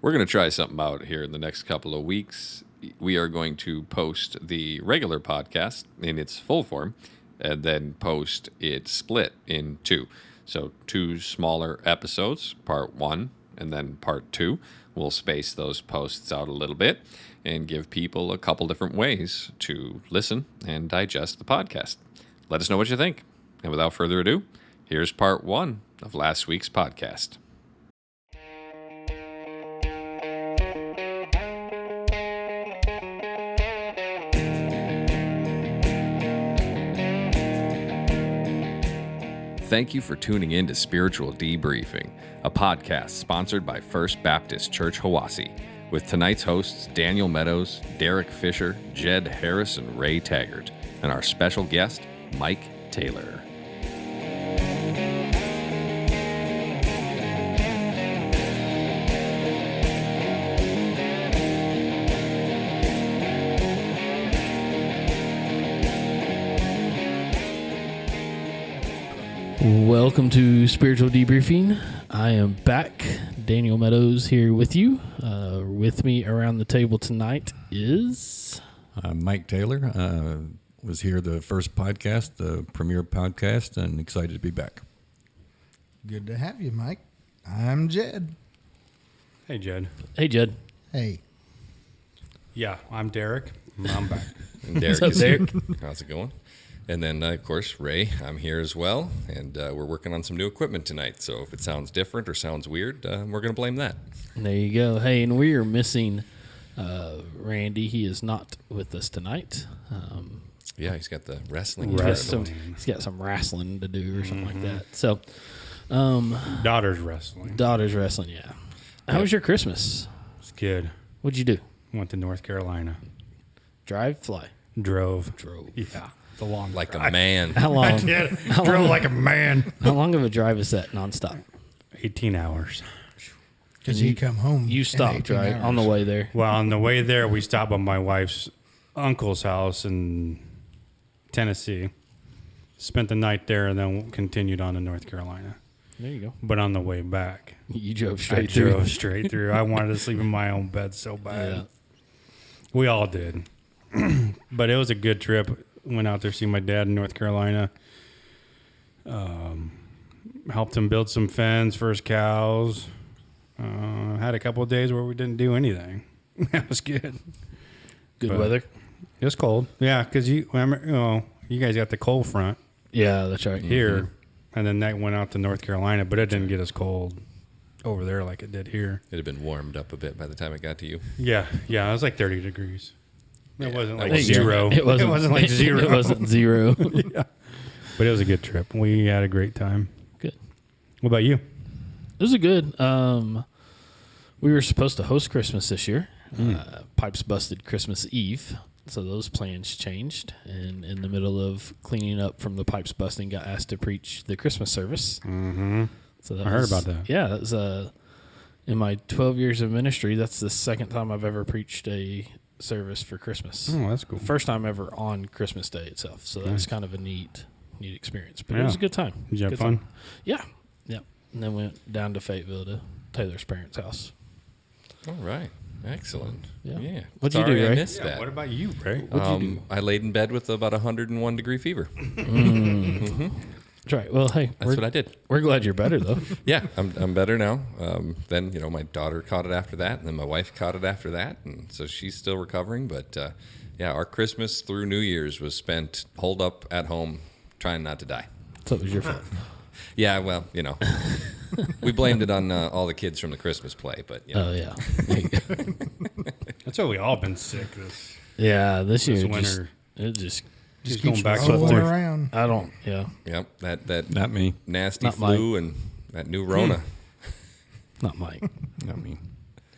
we're going to try something out here in the next couple of weeks. We are going to post the regular podcast in its full form and then post it split in two. So 2 smaller episodes, part 1 and then part 2. We'll space those posts out a little bit and give people a couple different ways to listen and digest the podcast. Let us know what you think. And without further ado, here's part 1 of last week's podcast. Thank you for tuning in to Spiritual Debriefing, a podcast sponsored by First Baptist Church Hiwassee, with tonight's hosts Daniel Meadows, Derek Fisher, Jed Harris, and Ray Taggart, and our special guest, Mike Taylor. Welcome to Spiritual Debriefing. I am back. Daniel Meadows here with you. With me around the table tonight is... Mike Taylor. Was here the first podcast, the premiere podcast, and excited to be back. Good to have you, Mike. I'm Jed. Hey, Jed. Hey, Jed. Hey. Yeah, I'm Derek. I'm back. And Derek What's is up, here. Derek? How's it going? And then, of course, Ray, I'm here as well, and we're working on some new equipment tonight, so if it sounds different or sounds weird, we're going to blame that. There you go. Hey, and we are missing Randy. He is not with us tonight. Yeah, he's got the wrestling. He's Wrestling. got some wrestling to do or something like that. So, Daughter's wrestling. daughter's wrestling, yeah. How was your Christmas? It's good. What'd you do? Went to North Carolina. Drive, fly? Drove. Yeah. It's a long Like drive. a man. How long? Drove like a man. How long of a drive is that nonstop? 18 hours. Because you come home. You in stopped, 18 right? hours. On the way there. Well, on the way there, we stopped at my wife's uncle's house in Tennessee. Spent the night there and then continued on to North Carolina. There you go. But on the way back, You drove I straight through. drove straight through. I wanted to sleep in my own bed so bad. Yeah. We all did. But it was a good trip. Went out there to see my dad in North Carolina. Helped him build some fence for his cows. Had a couple of days where we didn't do anything. That was good. Good But weather. It was cold. Yeah, because you guys got the cold front Yeah, that's right. here, and then that went out to North Carolina, but it didn't get as cold over there like it did here. It had been warmed up a bit by the time it got to you. Yeah, it was like 30 degrees. It wasn't like that was zero. It wasn't like zero. It wasn't zero. Yeah. But it was a good trip. We had a great time. Good. What about you? It was a good. We were supposed to host Christmas this year. Pipes busted Christmas Eve, so those plans changed. And in the middle of cleaning up from the pipes busting, got asked to preach the Christmas service. Mm-hmm. So that I heard about that. Yeah, that was in my 12 years of ministry. That's the second time I've ever preached a service for Christmas. Oh, that's cool. First time ever on Christmas Day itself. So that was Nice. kind of a neat experience. But it Yeah. was a good time. Did you have Good fun? time. Yeah. And then went down to Fayetteville to Taylor's parents' house. All right. Excellent. Yeah. What'd What'd you do, I Ray? missed Yeah, that. what about you, Ray? What'd you do? I laid in bed with about 101 degree fever. That's right. Well, hey, That's what I did. we're glad you're better, though. Yeah, I'm better now. Then, my daughter caught it after that, and then my wife caught it after that, and so she's still recovering. But, yeah, our Christmas through New Year's was spent holed up at home trying not to die. So it was your fault. Yeah, well, we blamed it on all the kids from the Christmas play, but, Oh, yeah. There you go. That's why we all been sick this Yeah, this year winter. it just Just Keeps going back and rolling forth. around. I don't. Yeah, yep, that Not me. nasty Not flu and that new Rona. not Mike. Not me.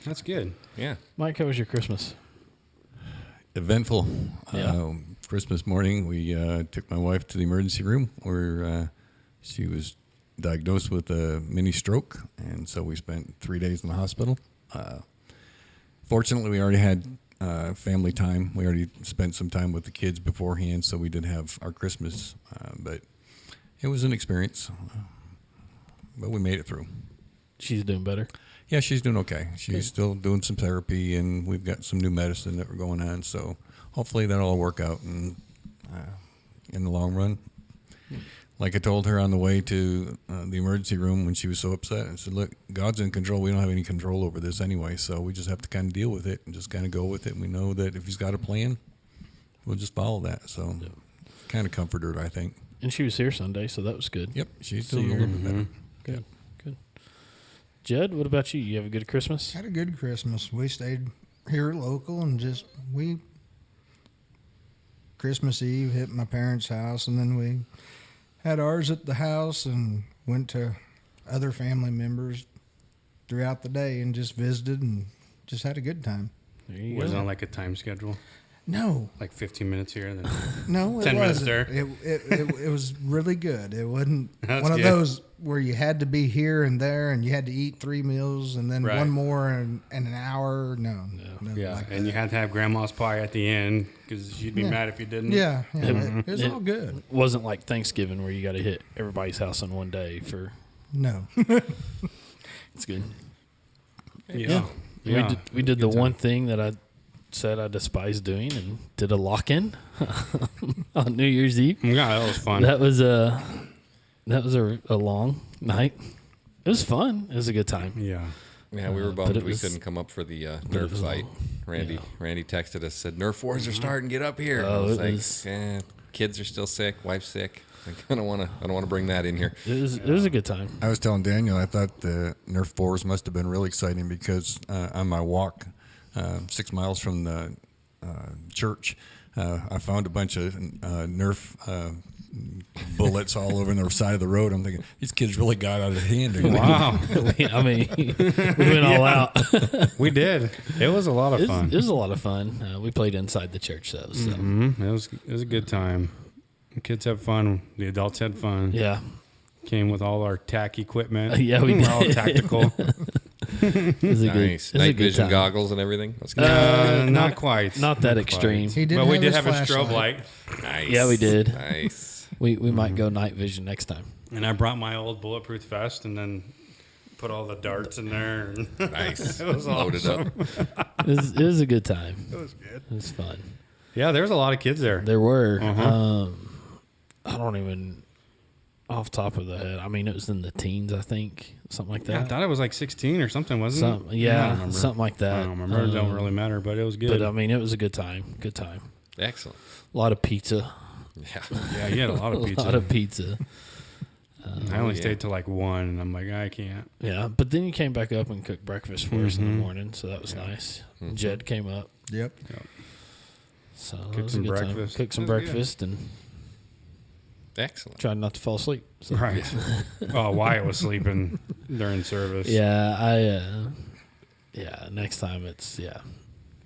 That's good. Yeah. Mike, how was your Christmas? Eventful. Yeah. Christmas morning, we took my wife to the emergency room where she was diagnosed with a mini stroke, and so we spent 3 days in the hospital. Fortunately, we already had family time. We already spent some time with the kids beforehand, so we did have our Christmas. But it was an experience, but we made it through. She's doing better. Yeah, she's doing okay. She's still doing some therapy, and we've got some new medicine that we're going on. So hopefully that'll all work out in the long run. Like I told her on the way to the emergency room when she was so upset, I said, look, God's in control. We don't have any control over this anyway, so we just have to kind of deal with it and just kind of go with it. And we know that if he's got a plan, we'll just follow that. So kind of comforted her, I think. And she was here Sunday, so that was good. Yep, she's doing a little bit better. Good, good. Jed, what about you? You have a good Christmas? Had a good Christmas. We stayed here local and we Christmas Eve hit my parents' house, and then we had ours at the house and went to other family members throughout the day and just visited and just had a good time. There you Was go. on like a time schedule, No, like 15 minutes here, and then no, it 10 minutes wasn't. there. It was really good. It wasn't That's one of good. those where you had to be here and there and you had to eat 3 meals and then Right. one more and an hour. No, nothing Yeah, like and you that. had to have grandma's pie at the end because she'd be Yeah. mad if you didn't. Yeah, it was It- all good. Wasn't like Thanksgiving where you got to hit everybody's house in one day for. No, It's good. Yeah. We did the Good time. one thing that I said I despise doing and did a lock-in on New Year's Eve. Yeah, that was fun. That was a long night. It was fun. It was a good time. Yeah. Yeah, we were but bummed it we was- couldn't come up for the it Nerf was fight. long. Randy Yeah. Randy texted us, said Nerf wars are starting. Get up here. Oh, I was it like, was- kids are still sick. Wife's sick. Like, I don't want to bring that in here. It was a good time. I was telling Daniel I thought the Nerf 4s must have been really exciting because on my walk 6 miles from the church, I found a bunch of Nerf bullets all over the side of the road. I'm thinking, these kids really got out of hand. Wow. I mean, we went all out. We did. It was a lot of It fun. was a lot of fun. We played inside the church though. So It was a good time. The kids had fun. The adults had fun. yeah, Came with all our tack equipment. Yeah, we We're all did. tactical. it was a Nice. good, it was a Night good vision time. goggles and everything. That's good. Not quite. Not that quite. extreme. he did. But we have did his have a strobe flashlight. light. Nice. Yeah, we did. Nice. We might go night vision next time. And I brought my old bulletproof vest and then put all the darts in there. And Nice. It was Loaded up. It was a good time. it was good. It was fun. Yeah, there was a lot of kids there. There were. Uh-huh. I don't even off top of the head. I mean, it was in the teens, I think, something like Yeah, I that. thought it was like 16 or something, wasn't it? Something, yeah, I don't remember. something like that. I don't remember. It don't really matter, but it was good. But I mean, it was a good time. Good time. Excellent. A lot of pizza. Yeah. yeah, you had a lot of pizza. A lot of pizza. I only yeah. stayed till like 1, and I'm like, I can't. Yeah, but then you came back up and cooked breakfast for us in the Mhm. morning, so that was nice. Jed came up, Yep. so that Cooked was some a good time. breakfast. Cooked some That was good. breakfast and Excellent. tried not to fall asleep. So. Right. Oh, Wyatt was sleeping during service. Yeah, next time it's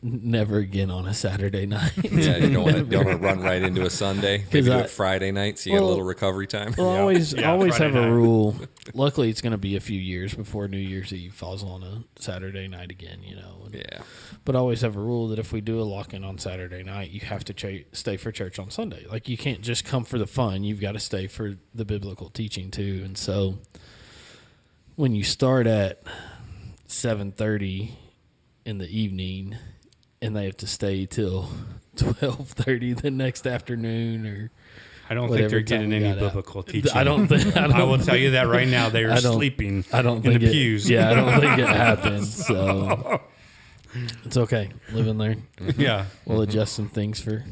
never again on a Saturday night. Yeah, you don't want to run right into a Sunday. Maybe 'Cause do I- it Friday night so you get a Well- little recovery time. Well, Yeah. always Yeah, always Friday have a night. rule. Luckily, it's going to be a few years before New Year's Eve falls on a Saturday night again. And- Yeah. But I always have a rule that if we do a lock-in on Saturday night, you have to stay for church on Sunday. Like, you can't just come for the fun. You've got to stay for the biblical teaching, too. And so when you start at 7:30 in the evening and they have to stay till 12:30 the next afternoon or I don't think whatever they're time getting we any got out. biblical teaching. I don't think. I will tell you that right now. They are I don't- sleeping I don't in think the it, pews. Yeah, I don't think it happens. So it's okay. Live and learn. Yeah. We'll adjust some things for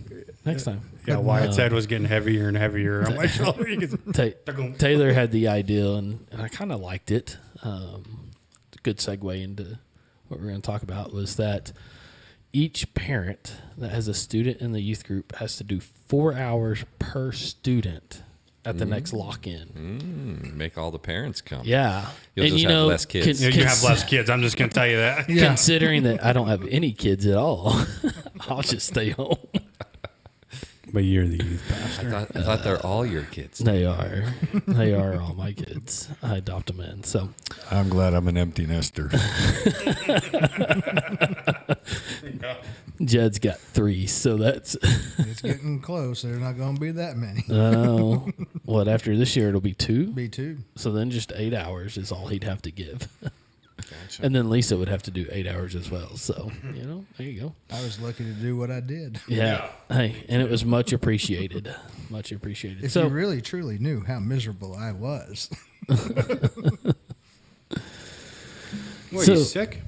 next time. Yeah, Wyatt's head was getting heavier and heavier on my shoulder. You could- Taylor had the idea, and I kind of liked it. A good segue into what we're going to talk about was that each parent that has a student in the youth group has to do 4 hours per student at the next lock-in. Make all the parents come. Yeah. You'll just have less kids. You have less kids. I'm just going to tell you that. Considering that I don't have any kids at all, I'll just stay home. But you're the youth pastor. I thought they're all your kids. They are. They are all my kids. I adopt them in. So I'm glad I'm an empty nester. Jed's got 3, so that's It's getting close. There's not going to be that many. what after this year it'll be 2. Be two. So then just 8 hours is all he'd have to give. Gotcha. And then Lisa would have to do 8 hours as well. So, there you go. I was lucky to do what I did. Yeah. Hey, and it was much appreciated. Much appreciated. If so, you really truly knew how miserable I was. What, So- you sick?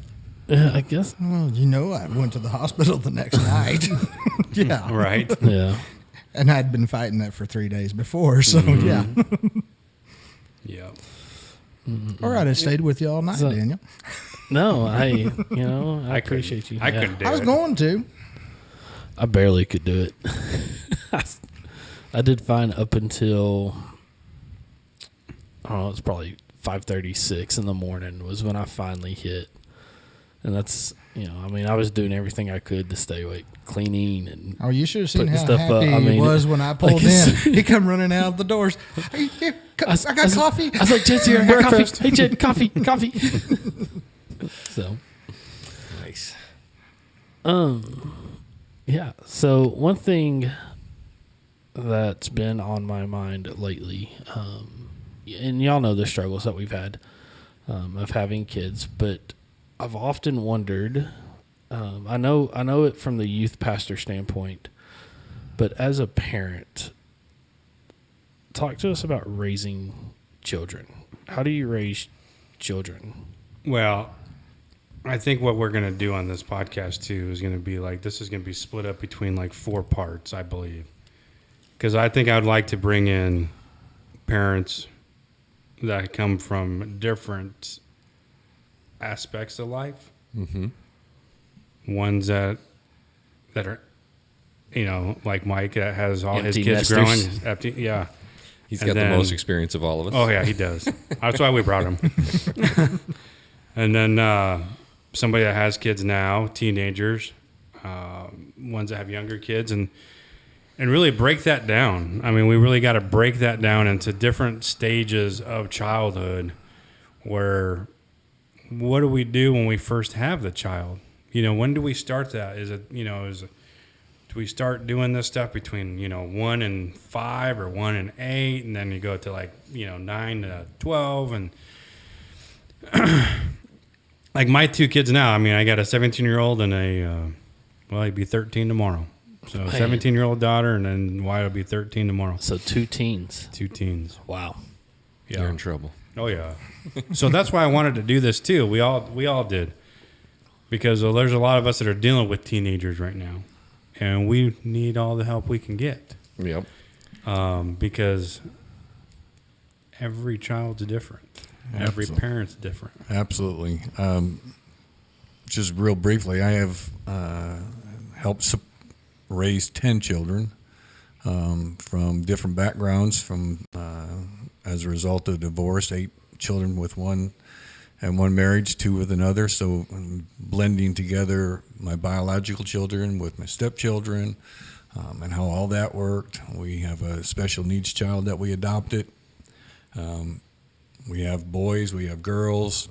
I guess. Well, I went to the hospital the next night. Yeah. Right. Yeah. And I'd been fighting that for 3 days before. So, yeah. Yeah. All right. I stayed with you all night, So- Daniel. No, I couldn't- appreciate you. I Yeah. couldn't do I was it. going to. I barely could do it. I did fine up until, I don't know, it's probably 5:36 in the morning was when I finally hit. And that's, I was doing everything I could to stay awake, cleaning and Oh, you should have seen putting how stuff up. happy I mean, he was when I pulled like in. He come running out the doors. Hey, here, I got coffee. I was like, Jed's here. I got coffee. Hey, Jed, coffee. So, Nice. yeah. So one thing that's been on my mind lately, and y'all know the struggles that we've had of having kids, but I've often wondered. I know it from the youth pastor standpoint, but as a parent, talk to us about raising children. How do you raise children? Well, I think what we're going to do on this podcast too is going to be this is going to be split up between 4 parts, I believe. Because I think I would like to bring in parents that come from different aspects of life. Mm-hmm. Ones that are, like Mike that has all his Empty kids nesters. growing. Empty, yeah. He's And got the then- most experience of all of us. Oh yeah, he does. That's why we brought him. And then somebody that has kids now, teenagers, ones that have younger kids, and really break that down. I mean, we really got to break that down into different stages of childhood. Where, what do we do when we first have the child? When do we start that? Is it do we start doing this stuff between 1 and 5 or 1 and 8, and then you go to 9 to 12, and like my 2 kids now. I mean, I got a 17-year-old and he'd be 13 tomorrow. So Man. 17-year-old daughter, and then Wyatt will be 13 tomorrow. So 2 teens. 2 teens. Wow. You're in trouble. Oh yeah. So that's why I wanted to do this too. We all did, because there's a lot of us that are dealing with teenagers right now, and we need all the help we can get. Yep. Because every child's different. Every Absolutely. parent's different. Absolutely. Just real briefly, I have helped raise 10 children from different backgrounds. As a result of divorce, 8 children with one marriage, 2 with another. So blending together my biological children with my stepchildren, and how all that worked. We have a special needs child that we adopted. We have boys, we have girls,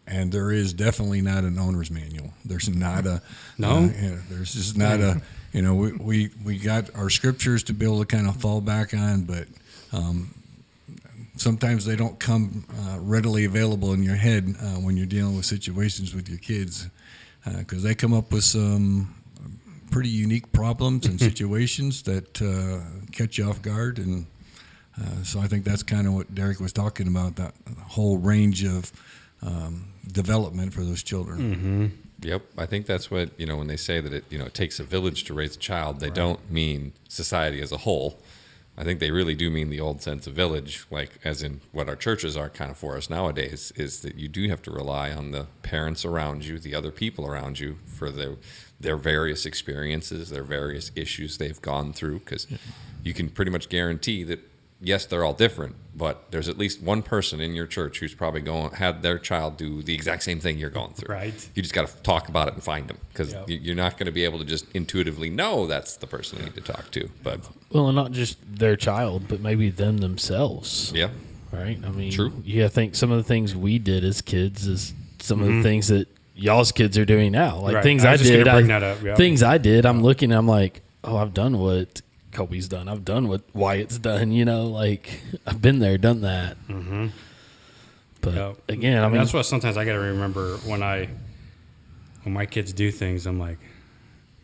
and there is definitely not an owner's manual. There's not a No? there's just not a we got our scriptures to be able to kind of fall back on, but sometimes they don't come readily available in your head when you're dealing with situations with your kids, because they come up with some pretty unique problems and situations that catch you off guard. And so I think that's kind of what Derek was talking about, that whole range of development for those children. Mm-hmm. Yep. I think that's what, when they say that it takes a village to raise a child, they don't mean society as a whole. I think they really do mean the old sense of village, like as in what our churches are kind of for us nowadays, is that you do have to rely on the parents around you, the other people around you, for their various experiences, their various issues they've gone through, because you can pretty much guarantee that, yes, they're all different, but there's at least one person in your church who's probably had their child do the exact same thing you're going through. Right. You just got to talk about it and find them, because Yep. you're not going to be able to just intuitively know that's the person you need to talk to. But Well, and not just their child, but maybe them themselves. yeah, Right? I mean, True. I think some of the things we did as kids is some of the things that y'all's kids are doing now. Like Right. things I I was just did. gonna bring that up, yeah. Things I did, I'm looking, I'm like, oh, I've done what Kobe's done. I've done what Wyatt's done, like I've been there, done that. Mm-hmm. But again, I mean, that's what sometimes I got to remember when my kids do things. I'm like,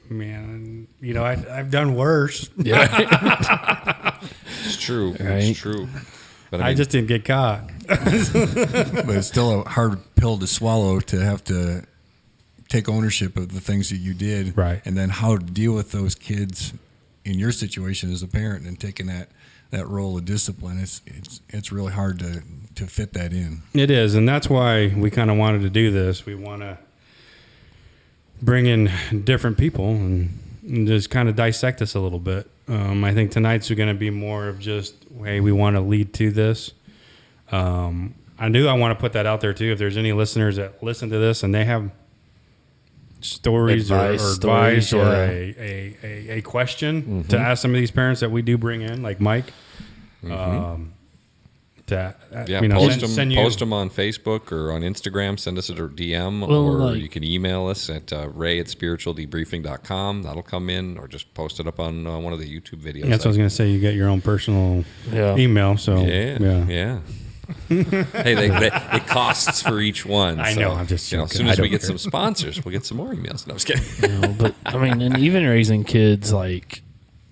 man, I've done worse. yeah, It's true. Right. It's true. But I just didn't get caught. But it's still a hard pill to swallow to have to take ownership of the things that you did, Right. and then how to deal with those kids in your situation as a parent and taking that role of discipline. It's really hard to fit that in. It is, and that's why we kind of wanted to do this. We want to bring in different people and just kind of dissect this a little bit. I think tonight's going to be more of just, hey, we want to lead to this. I want to put that out there too. If there's any listeners that listen to this and they have stories or advice or a question to ask some of these parents that we do bring in, like Mike, post them on Facebook or on Instagram. Send us a DM, or you can email us at ray@spiritualdebriefing.com. That'll come in, or just post it up on one of the YouTube videos. Yeah, that's what I was going to say. You get your own personal email. So yeah. Hey, it costs for each one. I know. I'm just joking. As soon as we get some sponsors, we'll get some more emails. No, I'm just kidding. but I mean, and even raising kids like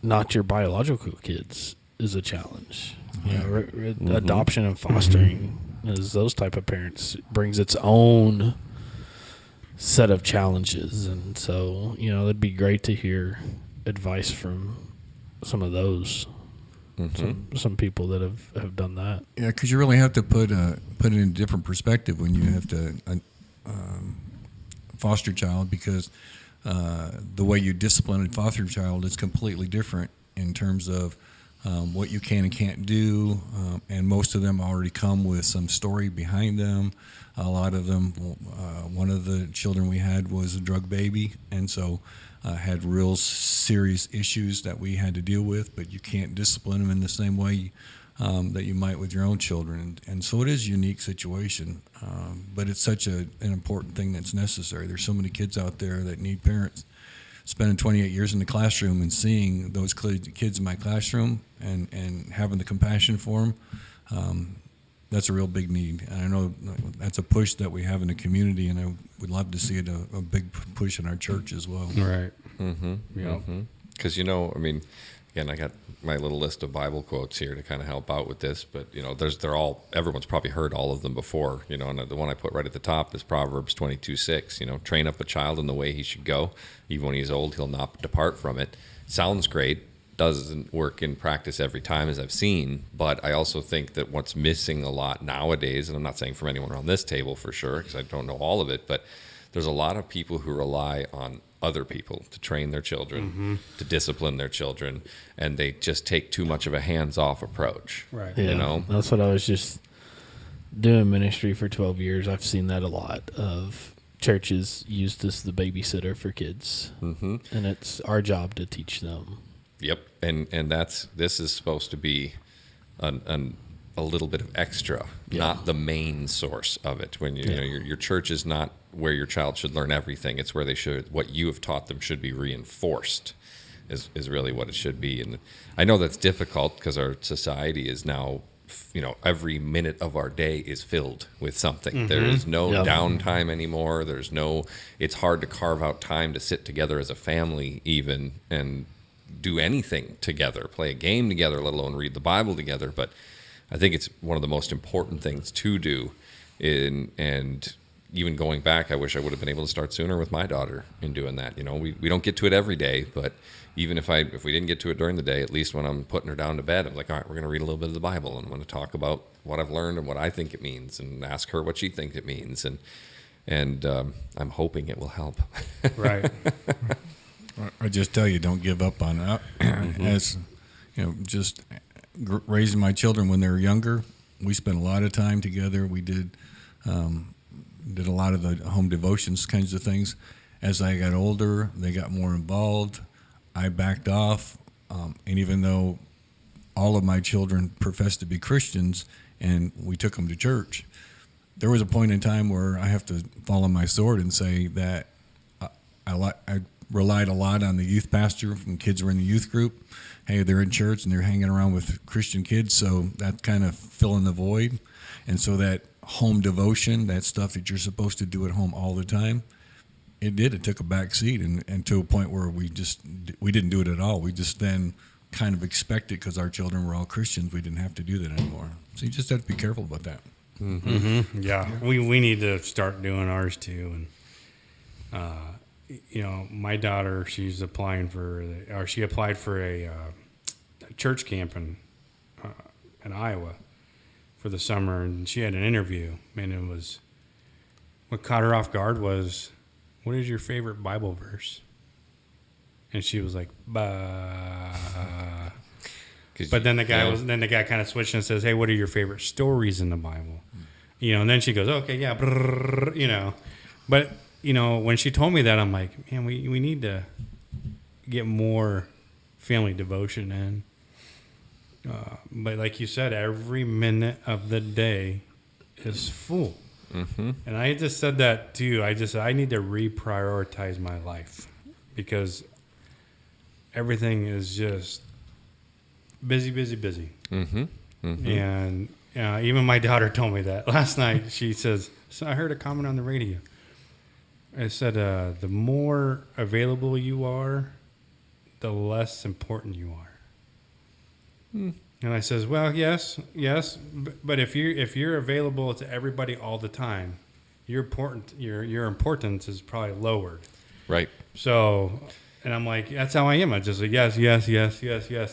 not your biological kids is a challenge. Adoption and fostering as those type of parents brings its own set of challenges, and so it'd be great to hear advice from some of those. Some people that have done that. Yeah, because you really have to put it in a different perspective when you have to foster child, because the way you discipline a foster child is completely different in terms of what you can and can't do, and most of them already come with some story behind them. A lot of them, one of the children we had was a drug baby, and so had real serious issues that we had to deal with, but you can't discipline them in the same way that you might with your own children. And so it is a unique situation, but it's such an important thing that's necessary. There's so many kids out there that need parents. Spending 28 years in the classroom and seeing those kids in my classroom and having the compassion for them, that's a real big need. And I know that's a push that we have in the community, and I would love to see it a big push in our church as well. Right. Because, again, I got my little list of Bible quotes here to kind of help out with this, but everyone's probably heard all of them before, and the one I put right at the top is Proverbs 22:6. Train up a child in the way he should go. Even when he's old, he'll not depart from it. Sounds great. Doesn't work in practice every time, as I've seen, but I also think that what's missing a lot nowadays, and I'm not saying from anyone around this table for sure, because I don't know all of it, but there's a lot of people who rely on other people to train their children, to discipline their children, and they just take too much of a hands-off approach. Right. Yeah, that's what I was just doing ministry for 12 years. I've seen that a lot of churches used as the babysitter for kids, and it's our job to teach them. Yep, and this is supposed to be a little bit of extra, not the main source of it. When your church is not where your child should learn everything; it's where what you have taught them should be reinforced. Is really what it should be. And I know that's difficult because our society is now, every minute of our day is filled with something. There is no downtime anymore. It's hard to carve out time to sit together as a family even and do anything together, play a game together, let alone read the Bible together. But I think it's one of the most important things to do. And even going back, I wish I would have been able to start sooner with my daughter in doing that. We don't get to it every day, but even if we didn't get to it during the day, at least when I'm putting her down to bed, I'm like, all right, we're going to read a little bit of the Bible, and I'm going to talk about what I've learned and what I think it means, and ask her what she thinks it means, and I'm hoping it will help. Right. I just tell you, don't give up on that. As just raising my children when they were younger, we spent a lot of time together. We did a lot of the home devotions kinds of things. As I got older, they got more involved. I backed off, and even though all of my children professed to be Christians and we took them to church, there was a point in time where I have to fall on my sword and say that I relied a lot on the youth pastor when kids were in the youth group. Hey, they're in church and they're hanging around with Christian kids, so that kind of fill in the void. And so that home devotion, that stuff that you're supposed to do at home all the time, it took a back seat and to a point where we didn't do it at all. We just then kind of expected, because our children were all Christians, we didn't have to do that anymore. So you just have to be careful about that. Yeah, we need to start doing ours too. And my daughter, she applied for a church camp in Iowa for the summer, and she had an interview. And it was, what caught her off guard was, what is your favorite Bible verse? And she was like, bah. But then the guy kind of switched and says, hey, what are your favorite stories in the Bible? And then she goes, okay, yeah, brrr, But, when she told me that, I'm like, man, we need to get more family devotion in. But like you said, every minute of the day is full. Mm-hmm. And I just said that too. I need to reprioritize my life, because everything is just busy. Mm-hmm. Mm-hmm. And even my daughter told me that last night. She says, so I heard a comment on the radio. It said, the more available you are, the less important you are. And I says, well, yes, but if you're available to everybody all the time, your importance is probably lowered. Right. So, and I'm like, that's how I am. I just like, yes.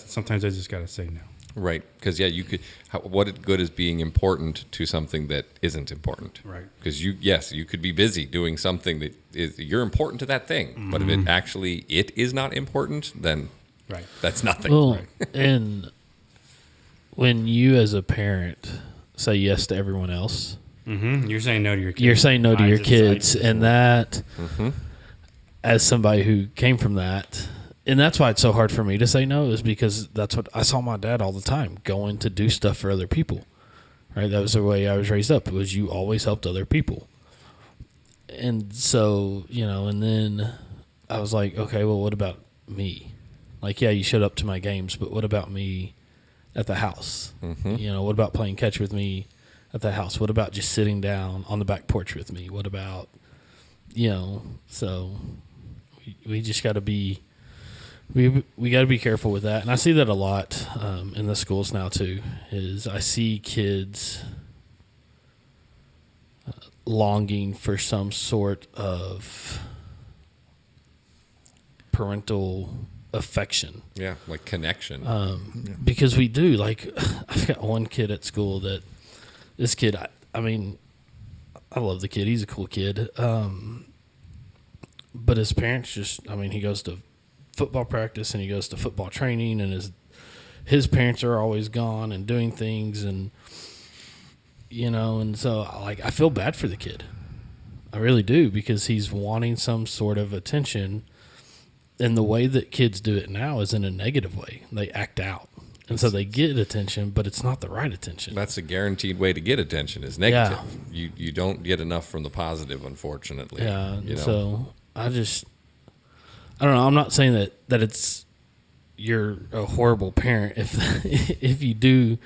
Sometimes I just got to say no. Right. Because, you could, what good is being important to something that isn't important? Right. Because you could be busy doing something that you're important to that thing. Mm-hmm. But if it is not important, then that's nothing. Well, right. And when you as a parent say yes to everyone else, you're saying no to your kids. You're saying no to your kids. And that, as somebody who came from that, and that's why it's so hard for me to say no, is because that's what I saw my dad all the time, going to do stuff for other people. Right? That was the way I was raised up. It was, you always helped other people. And so, and then I was like, okay, well, what about me? Like, yeah, you showed up to my games, but what about me at the house? Mm-hmm. What about playing catch with me at the house? What about just sitting down on the back porch with me? What about, so we just got to be, we got to be careful with that. And I see that a lot in the schools now too, is I see kids longing for some sort of parental affection. Yeah, like connection. Because we do. Like, I've got one kid at school that, this kid, I mean, I love the kid. He's a cool kid. But his parents he goes to football practice and he goes to football training, and his parents are always gone and doing things, and and so I feel bad for the kid. I really do, because he's wanting some sort of attention, and the way that kids do it now is in a negative way. They act out, and so they get attention, but it's not the right attention. That's a guaranteed way to get attention, is negative. Yeah. You don't get enough from the positive, unfortunately. Yeah, so I don't know. I'm not saying that it's you're a horrible parent if you do,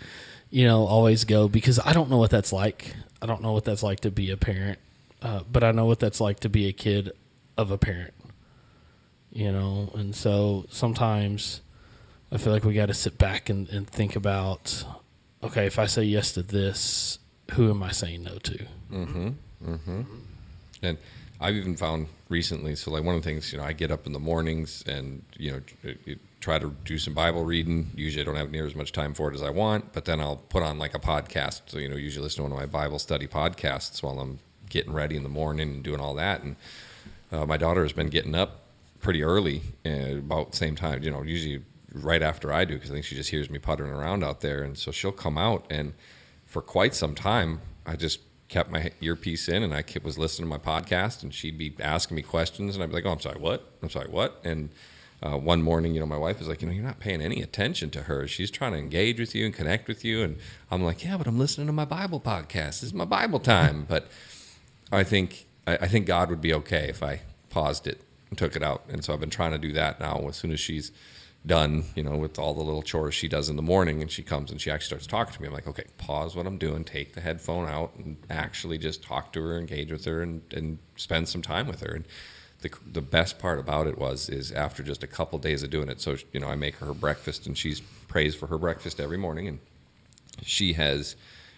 always go, because I don't know what that's like. I don't know what that's like to be a parent, but I know what that's like to be a kid of a parent. And so sometimes I feel like we got to sit back and think about, okay, if I say yes to this, who am I saying no to? Mm-hmm. Mm-hmm. And I've even found recently, so like one of the things, I get up in the mornings and, try to do some Bible reading. Usually I don't have near as much time for it as I want, but then I'll put on like a podcast. So, usually listen to one of my Bible study podcasts while I'm getting ready in the morning and doing all that. And my daughter has been getting up pretty early, about the same time, usually right after I do, because I think she just hears me puttering around out there. And so she'll come out, and for quite some time, I just kept my earpiece in, and I was listening to my podcast, and she'd be asking me questions, and I'd be like, oh, I'm sorry, what? And one morning, my wife was like, you're not paying any attention to her. She's trying to engage with you and connect with you. And I'm like, yeah, but I'm listening to my Bible podcast. This is my Bible time. But I think God would be okay if I paused it and took it out. And so I've been trying to do that now. As soon as she's done, with all the little chores she does in the morning, and she comes and she actually starts talking to me. I'm like, okay, pause what I'm doing, take the headphone out, and actually just talk to her, engage with her, and spend some time with her. And the best part about it is after just a couple days of doing it, so I make her breakfast, and she's praised for her breakfast every morning, and she has,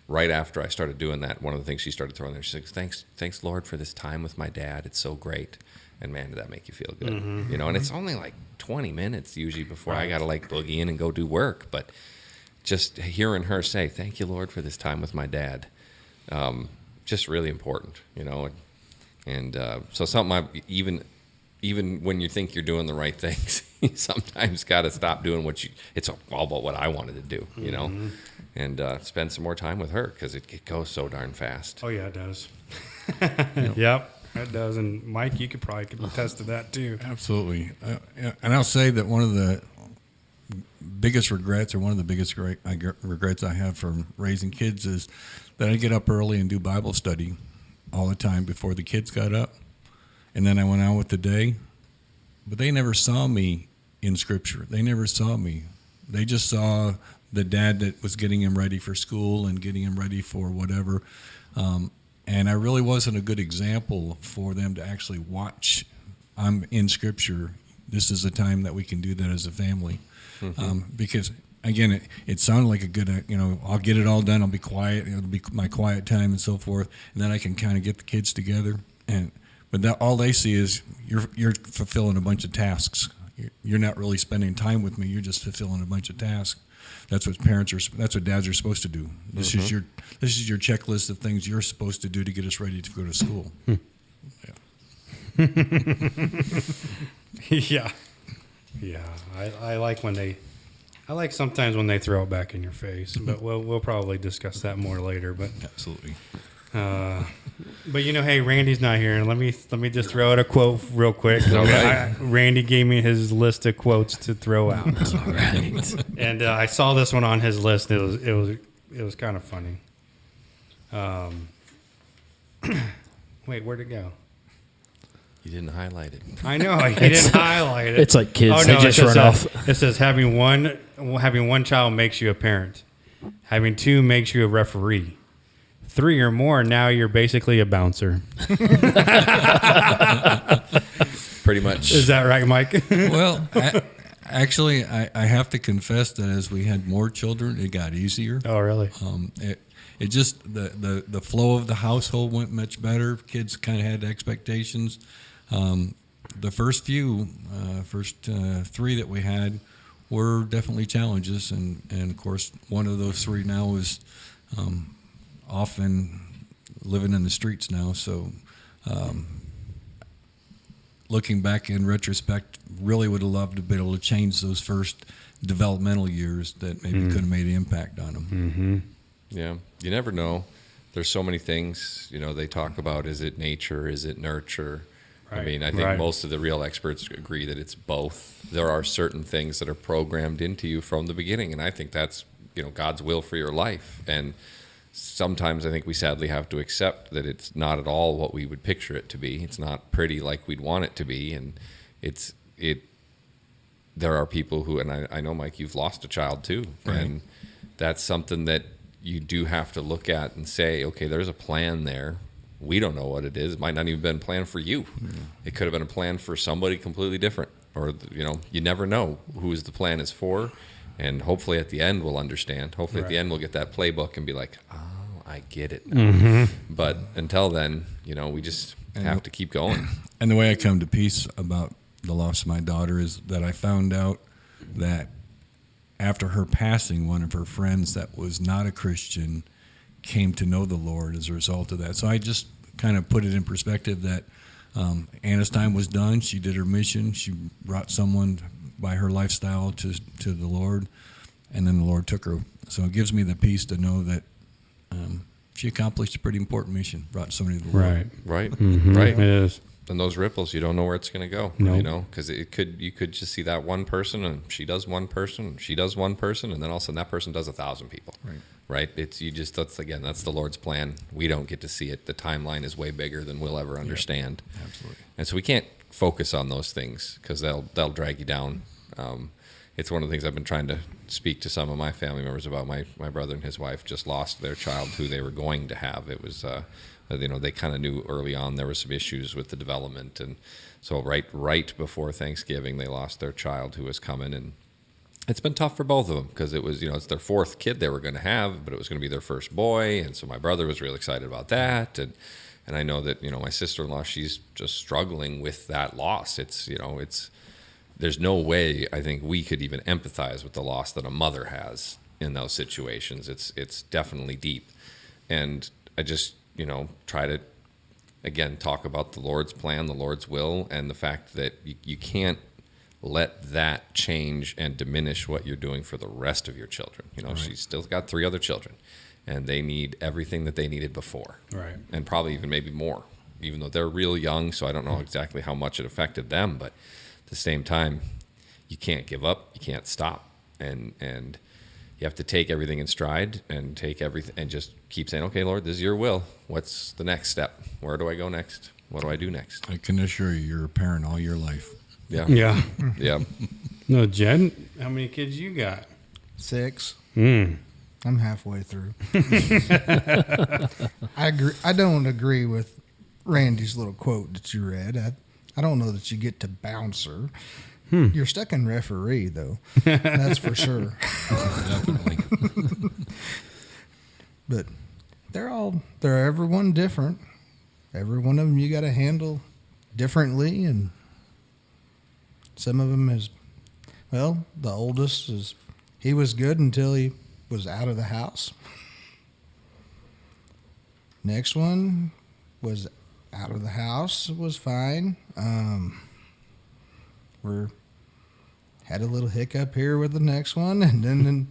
right after I started doing that, one of the things she started throwing there, she's like, thanks Lord for this time with my dad, it's so great. And man, did that make you feel good. And it's only like 20 minutes usually before I gotta like boogie in and go do work, but just hearing her say, thank you Lord for this time with my dad, just really important, and so something even when you think you're doing the right things, you sometimes got to stop doing it's all about what I wanted to do, and spend some more time with her, because it goes so darn fast. Oh yeah, it does. Yep, it does. And Mike, you could probably attest to that too. Absolutely. And I'll say that one of the biggest regrets, or one of the biggest regrets I have from raising kids, is that I get up early and do Bible study all the time before the kids got up. And then I went on with the day, but they never saw me in Scripture. They never saw me. They just saw the dad that was getting him ready for school and getting him ready for whatever. And I really wasn't a good example for them to actually watch. I'm in Scripture. This is a time that we can do that as a family. Because, again, it sounded like a good, I'll get it all done. I'll be quiet. It'll be my quiet time and so forth. And then I can kind of get the kids together. But all they see is you're fulfilling a bunch of tasks. You're not really spending time with me. You're just fulfilling a bunch of tasks. That's what that's what dads are supposed to do. This is your checklist of things you're supposed to do to get us ready to go to school. Yeah. Yeah. I like sometimes when they throw it back in your face, but we'll probably discuss that more later. But Absolutely. But hey, Randy's not here, and let me just throw out a quote real quick. Okay. Randy gave me his list of quotes to throw out. All right. And I saw this one on his list. It was kind of funny. Wait, where'd it go? You didn't highlight it. I know he didn't highlight it. It's like kids; they just it run says, off. It says having one child makes you a parent. Having two makes you a referee. 3 or more, now you're basically a bouncer. Pretty much. Is that right, Mike? Well, actually, I have to confess that as we had more children, it got easier. Oh, really? It just the flow of the household went much better. Kids kind of had expectations. The first three that we had were definitely challenges, and of course one of those three now is often living in the streets now. So looking back in retrospect, really would have loved to be able to change those first developmental years that maybe could have made an impact on them. Mm-hmm. Yeah, you never know. There's so many things, they talk about, is it nature, is it nurture? Right. I mean, I think most of the real experts agree that it's both. There are certain things that are programmed into you from the beginning, and I think that's, God's will for your life. And sometimes I think we sadly have to accept that it's not at all what we would picture it to be. It's not pretty like we'd want it to be, and there are people who, and I know, Mike, you've lost a child too, right. And that's something that you do have to look at and say, okay, there's a plan there. We don't know what it is. It might not even been planned for you. It could have been a plan for somebody completely different, or you never know who the plan is for. And hopefully at the end we'll understand. Hopefully at the end we'll get that playbook and be like, oh, I get it now. Mm-hmm. But until then, we just have to keep going. And the way I come to peace about the loss of my daughter is that I found out that after her passing, one of her friends that was not a Christian came to know the Lord as a result of that. So I just kind of put it in perspective that Anna's time was done. She did her mission. She brought someone by her lifestyle to the Lord, and then the Lord took her. So it gives me the peace to know that she accomplished a pretty important mission, brought somebody to the Lord. Right. Mm-hmm. Right. It is. And those ripples, you don't know where it's going to go. No. Because you could just see that one person, and she does one person, and she does one person, and then all of a sudden that person does 1,000 people. Right. That's the Lord's plan. We don't get to see it. The timeline is way bigger than we'll ever understand. Absolutely. And so we can't focus on those things because they'll drag you down. it's one of the things I've been trying to speak to some of my family members about. My brother and his wife just lost their child who they were going to have. It was, they kind of knew early on there were some issues with the development. And so right before Thanksgiving, they lost their child who was coming. And it's been tough for both of them because it was, it's their fourth kid they were going to have, but it was going to be their first boy. And so my brother was really excited about that. And I know that, my sister-in-law, she's just struggling with that loss. There's no way I think we could even empathize with the loss that a mother has in those situations. It's definitely deep. And I just, try to, again, talk about the Lord's plan, the Lord's will, and the fact that you can't let that change and diminish what you're doing for the rest of your children. Right. She's still got 3 other children, and they need everything that they needed before. Right. And probably even maybe more, even though they're real young, so I don't know exactly how much it affected them, but at the same time, you can't give up, you can't stop, and you have to take everything in stride and take everything and just keep saying, okay, Lord, this is your will. What's the next step? Where do I go next? What do I do next? I can assure you, you're a parent all your life. Yeah. Yeah. Yeah. No, Jen, how many kids you got? 6. Mm. I'm halfway through. I agree. I don't agree with Randy's little quote that you read. I don't know that you get to bouncer. You're stuck in referee, though. That's for sure. Definitely. But they're everyone different. Every one of them you got to handle differently, and some of them the oldest he was good until he was out of the house. Next one was out of the house, was fine. We had a little hiccup here with the next one, and then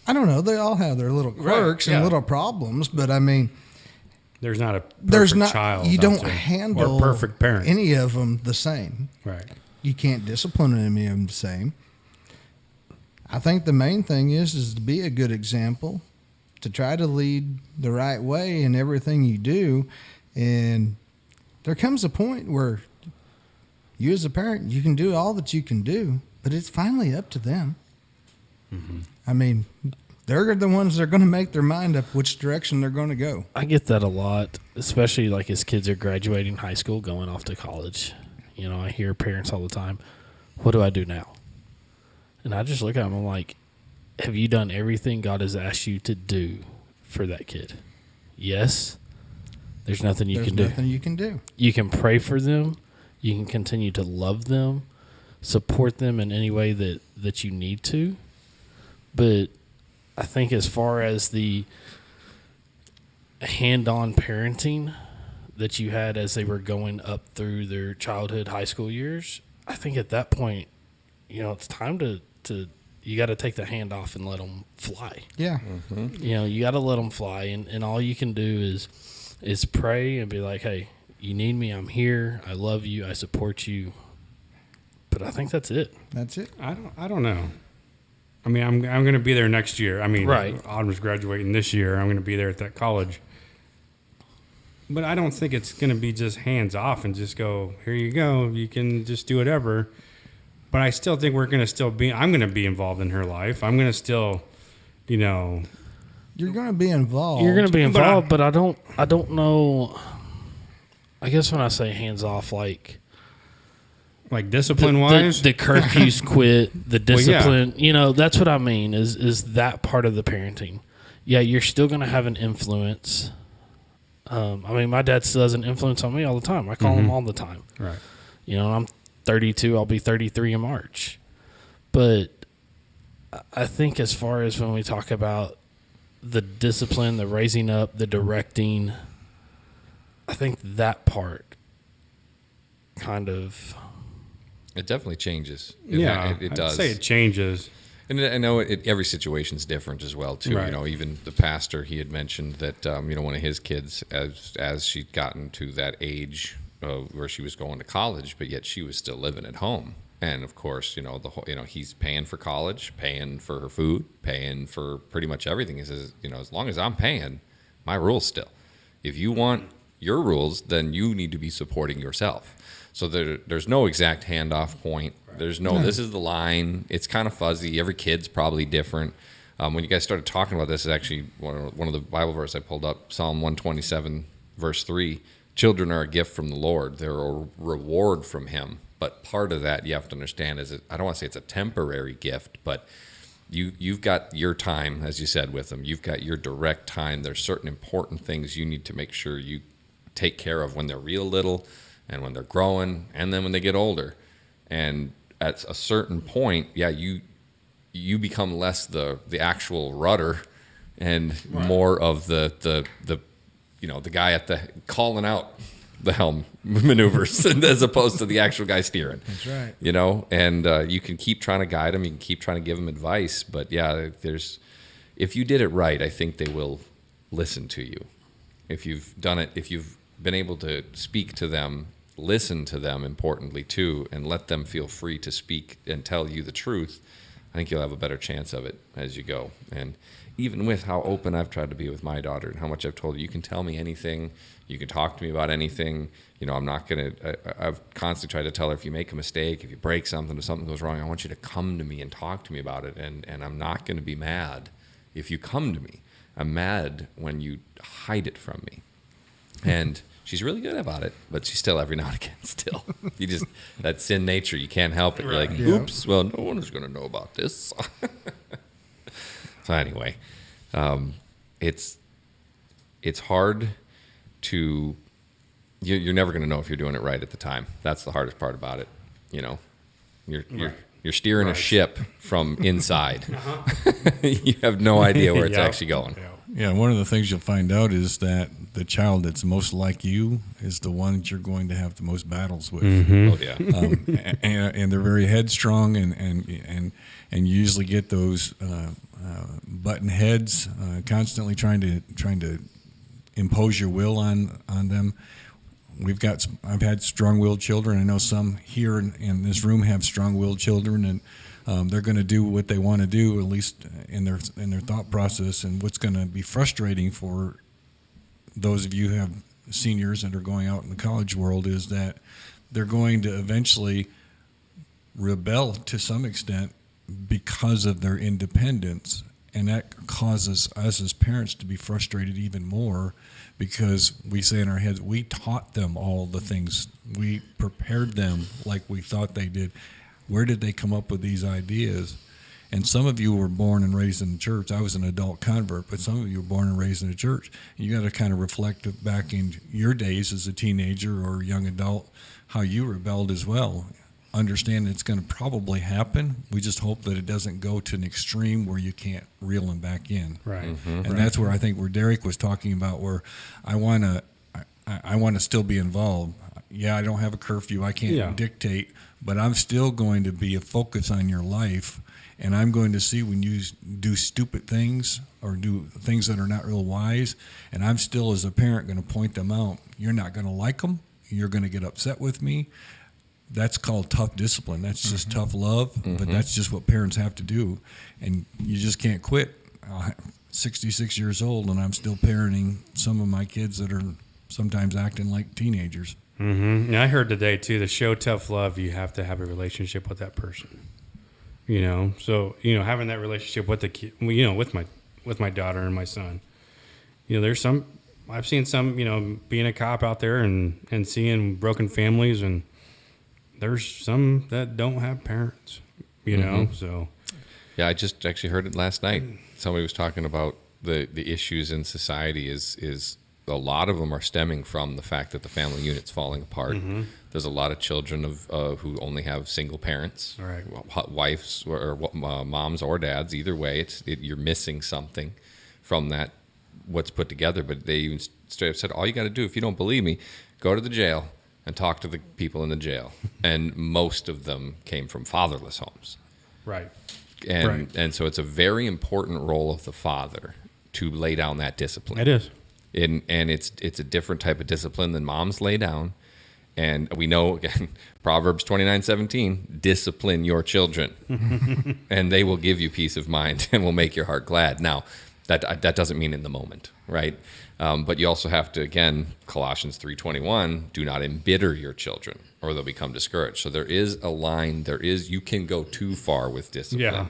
I don't know. They all have their little quirks and little problems, but I mean, there's not a perfect child. You don't out there, handle or a perfect parent. any of them the same. Right. You can't discipline any of them the same. I think the main thing is to be a good example, to try to lead the right way in everything you do, and there comes a point where you as a parent, you can do all that you can do, but it's finally up to them. Mm-hmm. I mean, they're the ones that are going to make their mind up which direction they're going to go. I get that a lot, especially like as kids are graduating high school, going off to college. I hear parents all the time, what do I do now? And I just look at them, I'm like, have you done everything God has asked you to do for that kid? Yes. There's nothing you can do. There's nothing you can do. You can pray for them. You can continue to love them, support them in any way that you need to. But I think as far as the hand-on parenting that you had as they were going up through their childhood, high school years, I think at that point, it's time to you got to take the hand off and let them fly. Yeah. Mm-hmm. You got to let them fly, and all you can do is pray and be like, hey, you need me, I'm here, I love you, I support you. But I think that's it. That's it. I don't know. I mean, I'm going to be there next year. I mean, right. Autumn's graduating this year. I'm going to be there at that college. But I don't think it's going to be just hands off and just go, here you go, you can just do whatever. But I still think I'm going to be involved in her life. I'm going to still, You're going to be involved. You're going to be involved, but I don't know. I guess when I say hands off, like discipline-wise? The curfews quit, the discipline, that's what I mean is that part of the parenting. Yeah, you're still going to have an influence. I mean, my dad still has an influence on me all the time. I call him all the time. Right. I'm 32. I'll be 33 in March. But I think as far as when we talk about the discipline, the raising up, the directing, I think that part kind of... It definitely changes. It does. I'd say it changes. And I know every situation's different as well, too. Right. Even the pastor, he had mentioned that, one of his kids, as she'd gotten to that age where she was going to college, but yet she was still living at home. And, of course, the whole, he's paying for college, paying for her food, paying for pretty much everything. He says, as long as I'm paying, my rules still. If you want your rules, then you need to be supporting yourself. So there's no exact handoff point. There's no, this is the line. It's kind of fuzzy. Every kid's probably different. When you guys started talking about this, is actually one of the Bible verses I pulled up, Psalm 127, verse 3. Children are a gift from the Lord. They're a reward from him. But part of that you have to understand is, I don't want to say it's a temporary gift, but you've got your time, as you said, with them. You've got your direct time. There's certain important things you need to make sure you take care of when they're real little and when they're growing and then when they get older. And at a certain point, you become less the actual rudder and more of the guy at the calling out the helm maneuvers as opposed to the actual guy steering. That's right. And you can keep trying to guide them. You can keep trying to give them advice. But if you did it right, I think they will listen to you. If you've done it, if you've been able to speak to them, listen to them importantly too, and let them feel free to speak and tell you the truth, I think you'll have a better chance of it as you go. And even with how open I've tried to be with my daughter and how much I've told her, you can tell me anything, you can talk to me about anything. I'm not going to, I've constantly tried to tell her, if you make a mistake, if you break something, if something goes wrong, I want you to come to me and talk to me about it. And I'm not going to be mad if you come to me. I'm mad when you hide it from me. And she's really good about it, but she's still every now and again still. That's in nature. You can't help it. You're like, oops, well, no one is going to know about this. So anyway, it's hard to, you're never going to know if you're doing it right at the time. That's the hardest part about it. You're steering a ship from inside. You have no idea where it's actually going. Yeah, one of the things you'll find out is that the child that's most like you is the one that you're going to have the most battles with. Oh yeah, and they're very headstrong, and you usually get those button heads constantly trying to impose your will on them. I've had strong-willed children. I know some here in this room have strong-willed children, and they're going to do what they want to do, at least in their thought process. And what's going to be frustrating for those of you who have seniors that are going out in the college world is that they're going to eventually rebel to some extent because of their independence. And that causes us as parents to be frustrated even more, because we say in our heads, we taught them all the things. We prepared them like we thought they did. Where did they come up with these ideas? And some of you were born and raised in the church. I was an adult convert, but some of you were born and raised in the church. You got to kind of reflect back in your days as a teenager or young adult, how you rebelled as well. Understand it's going to probably happen. We just hope that it doesn't go to an extreme where you can't reel them back in. Right. Mm-hmm. And that's where I think where Derek was talking about, where I want to still be involved. Yeah, I don't have a curfew. I can't dictate, but I'm still going to be a focus on your life. And I'm going to see when you do stupid things or do things that are not real wise. And I'm still, as a parent, going to point them out. You're not going to like them. You're going to get upset with me. That's called tough discipline. That's just tough love, but that's just what parents have to do. And you just can't quit. I'm 66 years old, and I'm still parenting some of my kids that are sometimes acting like teenagers. Mm-hmm. And I heard today, too, to show tough love, you have to have a relationship with that person. So, having that relationship with the kid, with my daughter and my son, I've seen some, being a cop out there and seeing broken families, and there's some that don't have parents, so. Yeah, I just actually heard it last night. Somebody was talking about the issues in society is a lot of them are stemming from the fact that the family unit's falling apart. Mm-hmm. There's a lot of children who only have single parents, right. Wives or moms or dads. Either way, you're missing something from that, what's put together. But they even straight up said, all you got to do, if you don't believe me, go to the jail and talk to the people in the jail. And most of them came from fatherless homes. Right. And so it's a very important role of the father to lay down that discipline. It is. And it's a different type of discipline than moms lay down. And we know, again, Proverbs 29:17, discipline your children, and they will give you peace of mind and will make your heart glad. Now, that doesn't mean in the moment, right? But you also have to, again, Colossians 3:21, do not embitter your children. or they'll become discouraged. So there is a line. You can go too far with discipline. Yeah.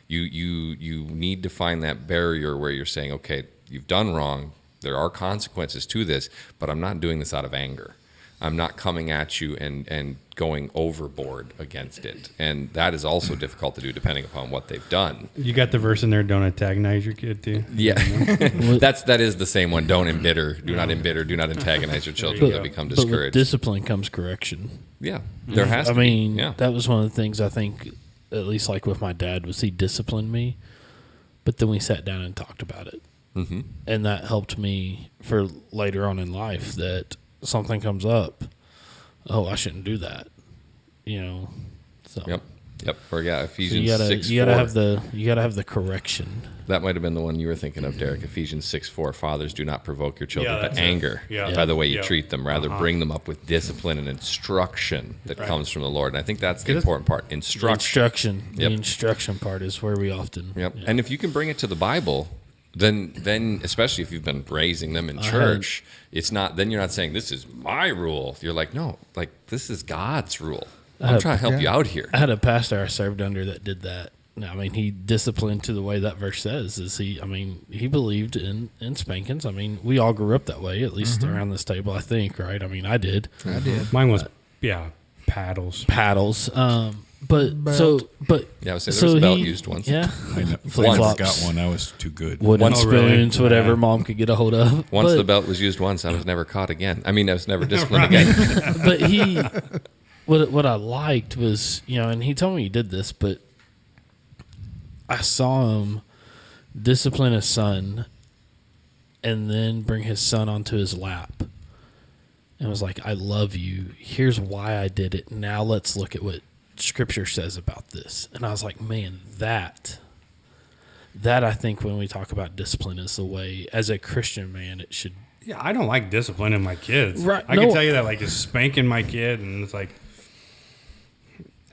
You need to find that barrier where you're saying, okay, you've done wrong. There are consequences to this, but I'm not doing this out of anger. I'm not coming at you and going overboard against it. And that is also difficult to do depending upon what they've done. You got the verse in there, don't antagonize your kid too. Yeah. that is the same one. Don't embitter. Do not embitter. Do not antagonize your children. They'll become But with discouraged. discipline comes correction. Yeah. There has to I mean, be. Yeah. that was one of the things I think, at least like with my dad, was he disciplined me, but then we sat down and talked about it. Mm-hmm. And that helped me for later on in life that something comes up. Oh, I shouldn't do that. So Yep. Or yeah, so Ephesians you gotta 6:4. you gotta have the correction. That might have been the one you were thinking of, Derek. Ephesians 6:4. Fathers, do not provoke your children Yeah, to that's it. anger Yeah. by the way you Yeah. treat them. Rather, bring them up with discipline and instruction that Right. comes from the Lord. And I think that's the Because important part. The Instruction. The instruction part is where we often. Yep. Yeah. And if you can bring it to the Bible, then especially if you've been raising them in church, it's not. Then you're not saying this is my rule. You're like, no, like this is God's rule. I'm trying to help you out here. I had a pastor I served under that did that. I mean, he disciplined to the way that verse says. He believed in spankings. I mean, we all grew up that way, at least around this table, I think, right? I mean, I did. I did. Mine was paddles. Paddles. Belt. Yeah, I would say there was a belt used once. Yeah. I Flip-flops. got one. I was too good. Wooden Oh, really? spoons, whatever Yeah. mom could get a hold of. Once But- the belt was used once, I was never caught again. I mean, I was never disciplined again. But what I liked was, and he told me he did this, but I saw him discipline his son and then bring his son onto his lap and was like, I love you. Here's why I did it. Now let's look at what Scripture says about this. And I was like, man, that I think when we talk about discipline is the way, as a Christian man, it should. Yeah, I don't like disciplining my kids. Right, I no. can tell you that, like, just spanking my kid, and it's like,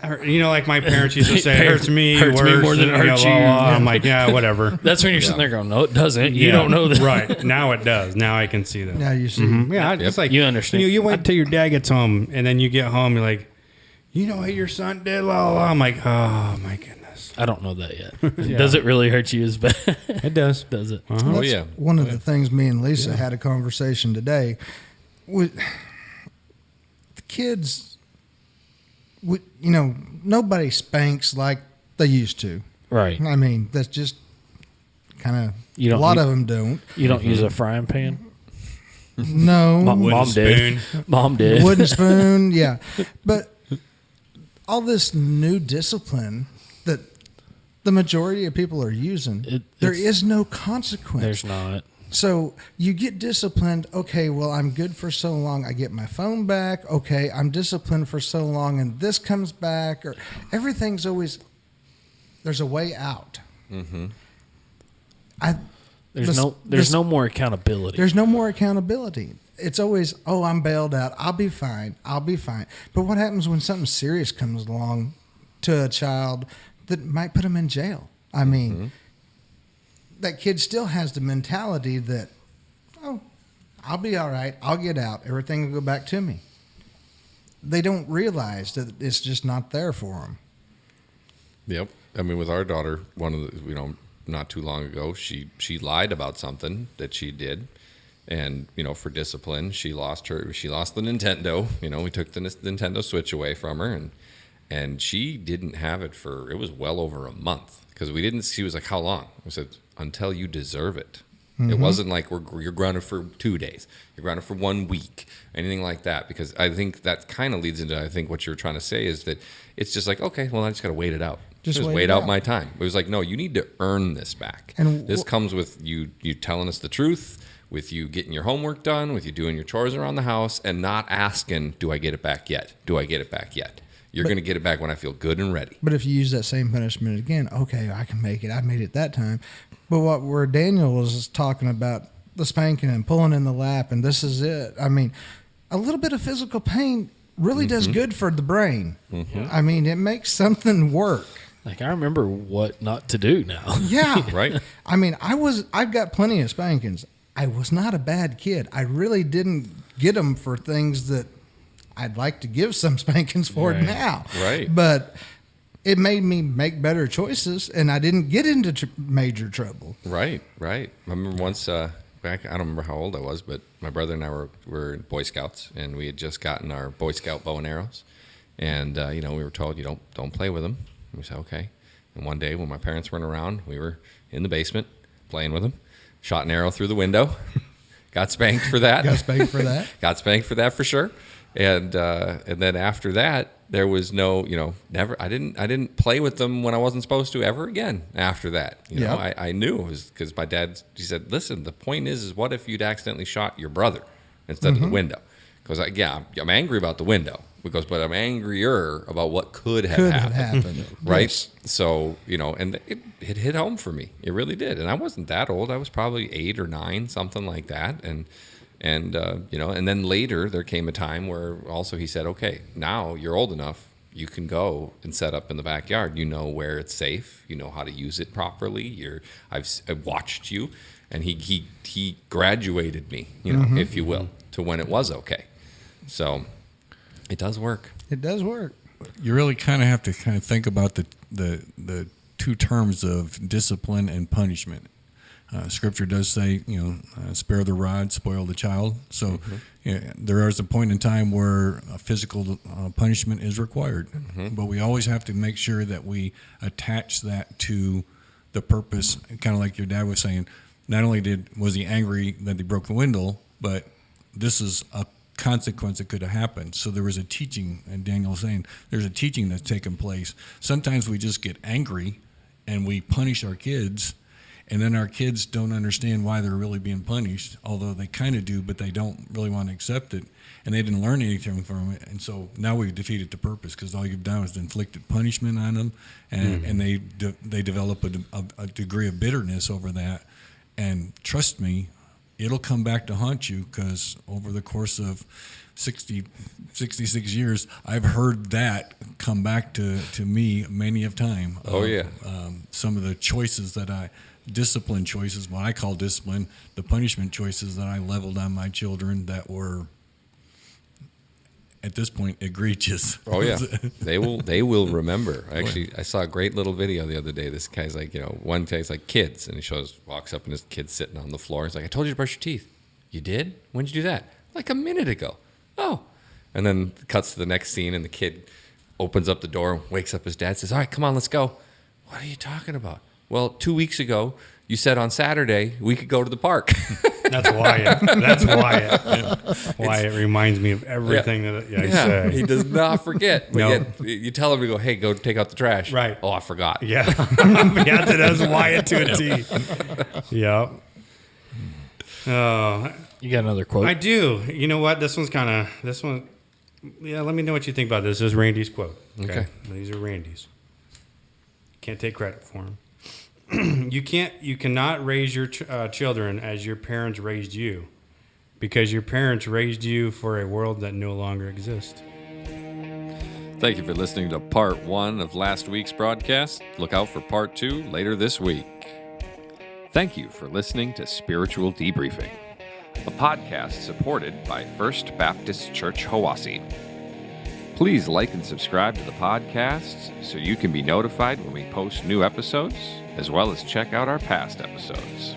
like my parents used to say, it hurts me Hurts me worse more than it hurts blah, blah, you. blah. I'm like, yeah, whatever. That's when you're sitting there going, no, it doesn't. You Yeah, don't know that. Right. Now it does. Now I can see that. Now you see. Yeah, it's like You understand. You wait till your dad gets home, and then you get home, you're like, you know what your son did? La, la, la. I'm like, oh my goodness. I don't know that yet. Yeah. Does it really hurt you as bad? It does. Does it? Oh, That's yeah. One of the things me and Lisa had a conversation today. With the kids, nobody spanks like they used to. Right. I mean, that's just kind You of. don't A lot u- of them don't. You don't use a frying pan? No. Mom did. Mom did. Wooden spoon, yeah. But all this new discipline that the majority of people are using, there is no consequence. There's not. So you get disciplined. Okay, well, I'm good for so long. I get my phone back. Okay, I'm disciplined for so long, and this comes back. Or everything's always there's a way out. Mm-hmm. There's no more accountability. There's no more accountability. It's always, oh, I'm bailed out. I'll be fine. I'll be fine. But what happens when something serious comes along to a child that might put them in jail? I mean, that kid still has the mentality that, oh, I'll be all right. I'll get out. Everything will go back to me. They don't realize that it's just not there for them. Yep. I mean, with our daughter, one of the, not too long ago, she lied about something that she did. And, for discipline, she lost the Nintendo. We took the Nintendo Switch away from her, and she didn't have it it was well over a month. Because she was like, how long? I said, until you deserve it. Mm-hmm. It wasn't like you're grounded for 2 days. You're grounded for 1 week, anything like that. Because I think that kind of leads into, what you're trying to say is that it's just like, okay, well, I just got to wait it out. Just wait out my time. It was like, no, you need to earn this back. And this comes with you telling us the truth, with you getting your homework done, with you doing your chores around the house, and not asking, do I get it back yet? Do I get it back yet? You're going to get it back when I feel good and ready. But if you use that same punishment again, okay, I can make it. I made it that time. But where Daniel was talking about the spanking and pulling in the lap, and this is it. I mean, a little bit of physical pain really does good for the brain. Mm-hmm. I mean, it makes something work. Like, I remember what not to do now. Yeah. Right. I mean, I've got plenty of spankings. I was not a bad kid. I really didn't get them for things that I'd like to give some spankings for it Right. now. Right. But it made me make better choices, and I didn't get into major trouble. Right. I remember once back. I don't remember how old I was, but my brother and I were in Boy Scouts, and we had just gotten our Boy Scout bow and arrows, and we were told you don't play with them. And we said okay. And one day when my parents weren't around, we were in the basement playing with them. Shot an arrow through the window. Got spanked for that. Got spanked for that. Got spanked for that for sure. And then after that, there was no, never. I didn't play with them when I wasn't supposed to ever again. After that, I knew it was because my dad. He said, "Listen, the point is what if you'd accidentally shot your brother instead of the window? Because I'm angry about the window. But I'm angrier about what could have happened. Right? Yes. So, and it hit home for me. It really did. And I wasn't that old. I was probably 8 or 9, something like that. And then later there came a time where also he said, okay, now you're old enough. You can go and set up in the backyard. You know where it's safe. You know how to use it properly. I've watched you. And he graduated me, if you will, to when it was okay. So it does work. It does work. You really kind of have to think about the two terms of discipline and punishment. Scripture does say, spare the rod, spoil the child. So there is a point in time where physical punishment is required. But we always have to make sure that we attach that to the purpose, kind of like your dad was saying. Not only was he angry that they broke the window, but this is a consequence that could have happened. So there was a teaching, and Daniel was saying there's a teaching that's taken place. Sometimes we just get angry and we punish our kids, and then our kids don't understand why they're really being punished, although they kind of do, but they don't really want to accept it, and they didn't learn anything from it. And so now we've defeated the purpose, because all you've done is inflicted punishment on them, and they develop a degree of bitterness over that. And trust me, it'll come back to haunt you, because over the course of 66 years, I've heard that come back to me many of time. Oh, yeah. Some of the choices discipline choices, what I call discipline, the punishment choices that I leveled on my children that were, at this point, egregious. Oh yeah, they will remember. Actually, I saw a great little video the other day. This guy's like, one guy's like kids, and he walks up and his kid's sitting on the floor. He's like, I told you to brush your teeth. You did? When did you do that? Like a minute ago. Oh, and then cuts to the next scene, and the kid opens up the door, wakes up his dad, says, all right, come on, let's go. What are you talking about? Well, 2 weeks ago, you said on Saturday we could go to the park. That's Wyatt. Wyatt reminds me of everything that I say. He does not forget. But No. yet you tell him to go, hey, go take out the trash. Right. Oh, I forgot. Yeah. That's Wyatt to a T. Yep. You got another quote? I do. You know what? This one. Yeah, let me know what you think about this. This is Randy's quote. Okay. These are Randy's. Can't take credit for them. You cannot raise your children as your parents raised you, because your parents raised you for a world that no longer exists. Thank you for listening to part 1 of last week's broadcast. Look out for part 2 later this week. Thank you for listening to Spiritual Debriefing, a podcast supported by First Baptist Church Hiwassee. Please like and subscribe to the podcast so you can be notified when we post new episodes, as well as check out our past episodes.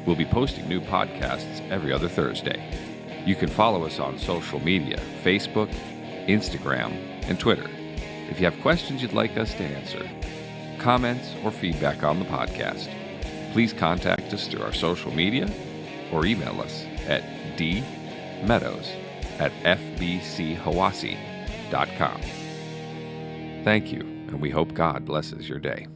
We'll be posting new podcasts every other Thursday. You can follow us on social media, Facebook, Instagram, and Twitter. If you have questions you'd like us to answer, comments, or feedback on the podcast, please contact us through our social media or email us at dmeadows@fbchiwassee.com. Thank you, and we hope God blesses your day.